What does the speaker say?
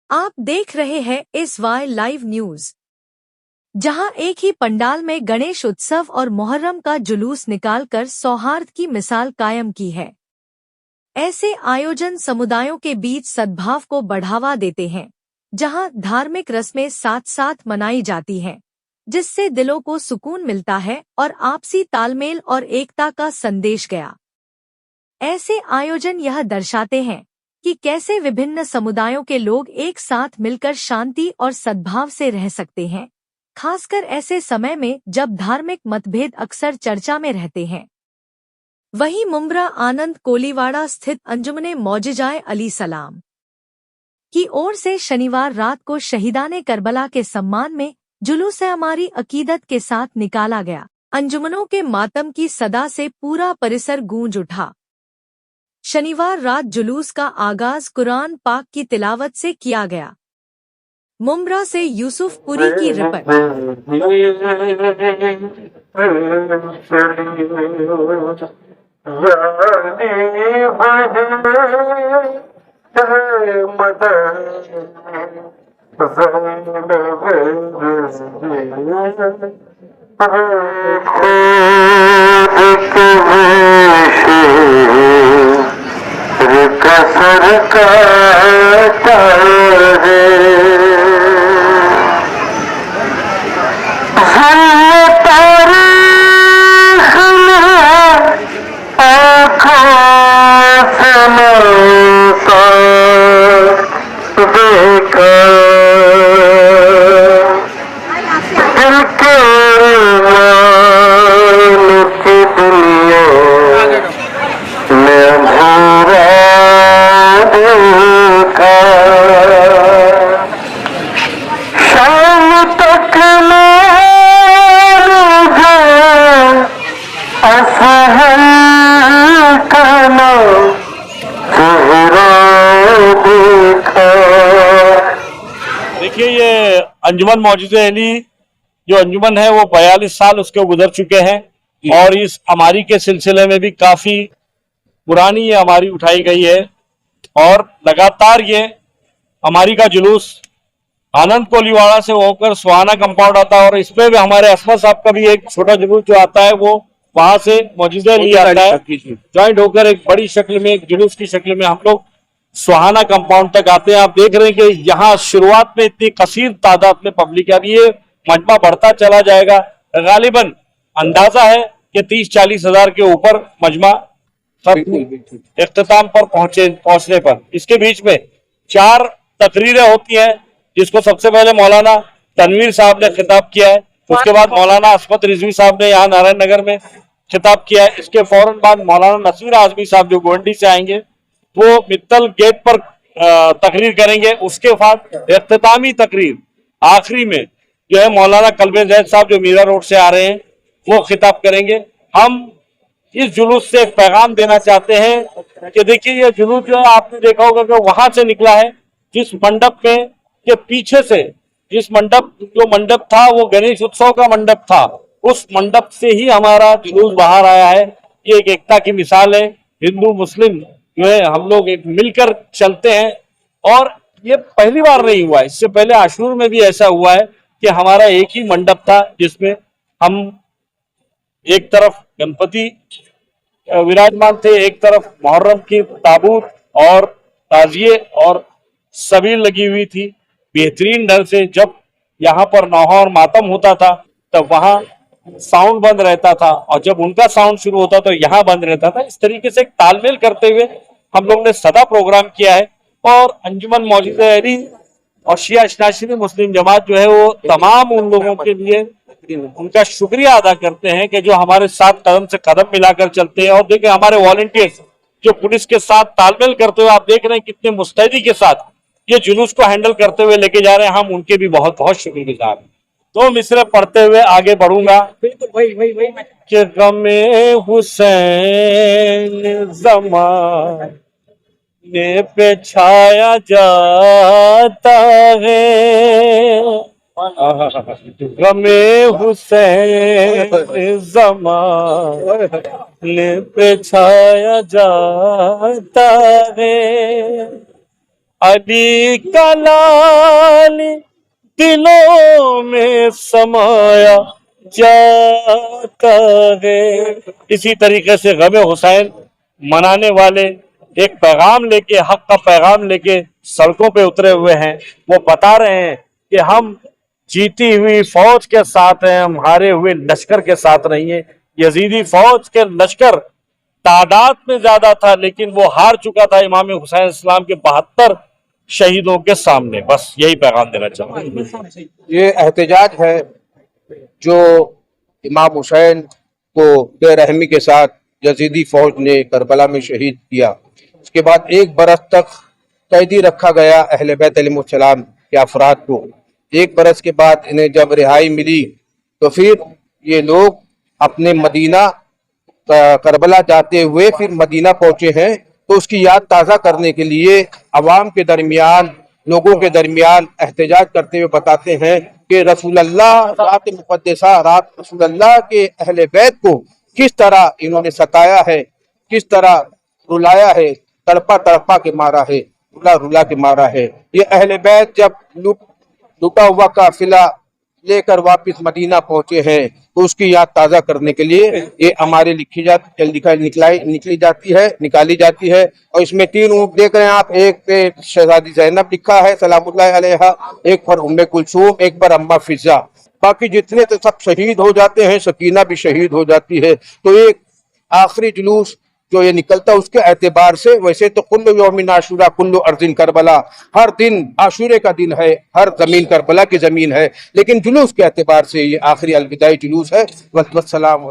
आप देख रहे हैं SY लाइव न्यूज, जहां एक ही पंडाल में गणेश उत्सव और मुहर्रम का जुलूस निकालकर सौहार्द की मिसाल कायम की है। ऐसे आयोजन समुदायों के बीच सद्भाव को बढ़ावा देते हैं, जहां धार्मिक रस्में साथ साथ मनाई जाती हैं, जिससे दिलों को सुकून मिलता है और आपसी तालमेल और एकता का संदेश गया। ऐसे आयोजन यह दर्शाते हैं कि कैसे विभिन्न समुदायों के लोग एक साथ मिलकर शांति और सद्भाव से रह सकते हैं, खासकर ऐसे समय में जब धार्मिक मतभेद अक्सर चर्चा में रहते हैं। वहीं मुंब्रा आनंद कोलीवाड़ा स्थित अंजुमने मौजिजाए अली सलाम की ओर से शनिवार रात को शहीदाने करबला के सम्मान में जुलूस हमारी अकीदत के साथ निकाला गया। अंजुमनों के मातम की सदा से पूरा परिसर गूंज उठा। शनिवार रात जुलूस का आगाज कुरान पाक की तिलावत से किया गया। मुंब्रा से यूसुफ पुरी की रिपोर्ट। देखिए, ये अंजुमन मौजूदे अली जो अंजुमन है वो 42 साल उसके गुजर चुके हैं और इस अमारी के सिलसिले में भी काफी पुरानी ये अमारी उठाई गई है और लगातार ये अमारी का जुलूस आनंद कोलीवाड़ा से होकर सुहाना कंपाउंड आता है और इसमें भी हमारे असमत साहब का भी एक छोटा जुलूस जो आता है वो वहां से मौजूदे अली आता है। ज्वाइंट होकर एक बड़ी शक्ल में, एक जुलूस की शक्ल में हम लोग सुहाना कंपाउंड तक आते हैं। आप देख रहे हैं कि यहाँ शुरुआत में इतनी कसीर तादाद में पब्लिक है, अब ये मजमा बढ़ता चला जाएगा। गालिबन अंदाजा है कि 30-40 हजार के ऊपर मजमा इख्तिताम पर पहुंचने पर। इसके बीच में 4 तकरीरें होती हैं, जिसको सबसे पहले मौलाना तनवीर साहब ने खिताब किया है, उसके बाद मौलाना असमत रिजवी साहब ने यहाँ नारायण नगर में खिताब किया है। इसके फौरन बाद मौलाना नसीर आजमी साहब जो गोंडी से आएंगे वो मित्तल गेट पर तकरीर करेंगे। उसके बाद इख्तितामी तकरीर आखिरी में जो है मौलाना कल्बे जैद साहब जो मीरा रोड से आ रहे हैं वो खिताब करेंगे। हम इस जुलूस से एक पैगाम देना चाहते हैं कि देखिए, ये जुलूस जो है आपने देखा होगा कि वहां से निकला है, जिस मंडप में के पीछे से जिस मंडप था वो गणेश उत्सव का मंडप था, उस मंडप से ही हमारा जुलूस बाहर आया है। ये एक एकता की मिसाल है। हिंदू मुस्लिम जो है हम लोग एक मिलकर चलते हैं और ये पहली बार नहीं हुआ है, इससे पहले आशूर में भी ऐसा हुआ है कि हमारा एक ही मंडप था जिसमें हम एक तरफ गणपति विराजमान थे, एक तरफ मुहर्रम की ताबूत और ताजिए और सबील लगी हुई थी। बेहतरीन ढंग से जब यहाँ पर नौहा और मातम होता था तब वहां साउंड बंद रहता था और जब उनका साउंड शुरू होता तो यहाँ बंद रहता था। इस तरीके से एक तालमेल करते हुए हम लोग ने सदा प्रोग्राम किया है और अंजुमन मौजूदे अली और शिया इस्नाशिनी मुस्लिम जमात जो है वो तमाम उन लोगों के लिए उनका शुक्रिया अदा करते हैं कि जो हमारे साथ कदम से कदम मिलाकर चलते हैं। और देखिए, हमारे वॉलंटियर्स जो पुलिस के साथ तालमेल करते हुए आप देख रहे हैं कितने मुस्तैदी के साथ ये जुलूस को हैंडल करते हुए लेके जा रहे हैं, हम उनके भी बहुत बहुत शुक्रगुजार हैं। तो मिसरे पढ़ते हुए आगे बढ़ूंगा। कि गमे हुसैन ज़माने पे छाया जाता है, गमे हुसैन ज़माने पे छाया जाता है। अली का लाल दिलों में समाया जाता है। इसी तरीके से गम हुसैन मनाने वाले एक पैगाम लेके, हक का पैगाम लेके सड़कों पे उतरे हुए हैं। वो बता रहे हैं कि हम जीती हुई फौज के साथ हैं, हम हारे हुए लश्कर के साथ नहीं है। यजीदी फौज के लश्कर तादाद में ज्यादा था, लेकिन वो हार चुका था इमाम हुसैन इस्लाम के 72 शहीदों के सामने। बस यही पैगाम देना चाहूंगा। ये एहतजाज है जो इमाम हुसैन को बेरहमी के साथ यजीदी फौज ने करबला में शहीद किया। उसके बाद 1 बरस तक कैदी रखा गया अहले बैत अलैहिस्सलाम के अफराद को। 1 बरस के बाद इन्हें जब रिहाई मिली तो फिर ये लोग अपने मदीना करबला जाते हुए फिर मदीना पहुंचे हैं। तो उसकी याद ताज़ा करने के लिए अवाम के दरमियान, लोगों के दरमियान एहतजाज करते हुए बताते हैं कि रसूलुल्लाह रात मुक़द्दसा, रात रसूलुल्लाह के अहले बैत को किस तरह इन्होंने सताया है, किस तरह रुलाया है, तड़पा तड़पा के मारा है, रुला रुला के मारा है। ये अहले बैत जब लुटा हुआ काफिला लेकर वापस मदीना पहुंचे हैं तो उसकी याद ताज़ा करने के लिए ये हमारे निकाली जाती है। और इसमें 3 ऊँट देख रहे हैं आप। एक पे शहजादी ज़ैनब लिखा है सलामुल्लाह अलैहा, एक पर उम्मे कुलसूम, एक पर अम्मा फिजा। बाकी जितने तो सब शहीद हो जाते हैं, सकीना भी शहीद हो जाती है। तो एक आखिरी जुलूस जो ये निकलता है उसके एतबार से, वैसे तो कुल्लु यौमिन आशूरा कुल्लु अर्ज़िन करबला, हर दिन आशूरे का दिन है, हर जमीन करबला की जमीन है, लेकिन जुलूस के एतबार से ये आखिरी अलविदाई जुलूस है। वस्सलाम।